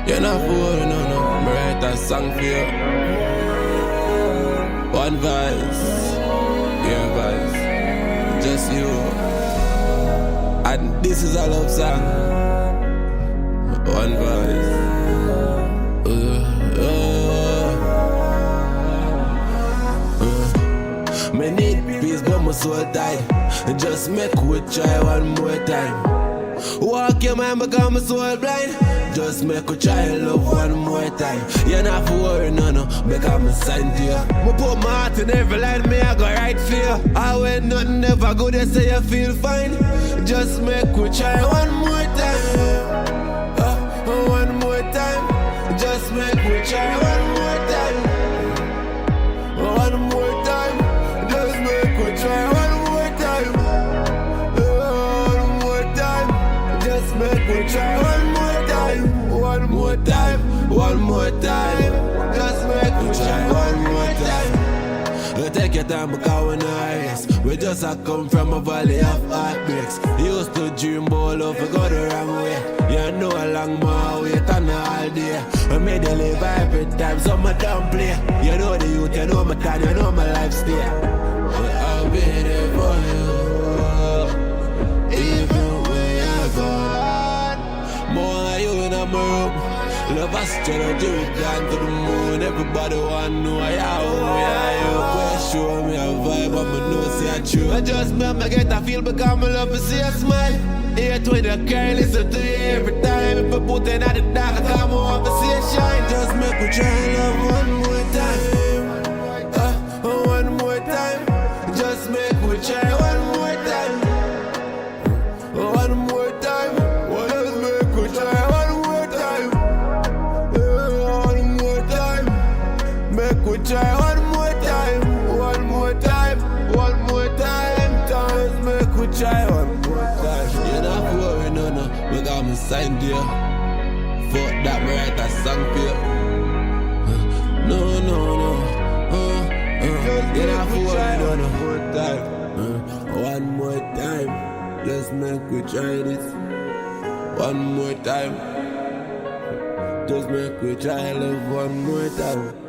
You're not fooling, no. Me write a song for you. One voice, your voice, just you. And this is a love song. One voice. Me need peace, but my soul die. Just make we try one more time. Walk your mind, because my soul blind. Just make we try love one more time. You're not for worry, no, because I'm signed to you. Me put my heart in every line, me I go right for you. I when nothing ever good, they say you feel fine. Just make we try one more time. One more time. Just make we try one more time. One more time. Just make we try one more time. One more time. Just make we try one more time. One more time. One more time. Just make we try one more time. Take your time because we're not race. We just come from a valley of heartbreaks. Used to dream about love, we go the wrong way. You know a long more wait on all day. I made you live every time, so I don't play. You know the youth, you know my time, you know my lifestyle. I'll be there for you, even when you're gone. More you in my room. Love us straight you gone to the moon. Everybody wanna know how you show me a vibe, but me know say it's true. I just remember get a feel because I love to see a smile. Hate when you cry, listen to you every time. If I put in at the dark, I come home to see a shine. Just make me try love one more time. One more time. Just make me try one more time. One more time. Just make me try one more time. One more time. Make me try one more time. One more time. One more time. Just make me try one more time. You're not worried, no, we got me signed here. Fuck that, me write a song for you. No. You're not worried, no. One more time. Let's make we try this. One more time. Just make we try love one more time.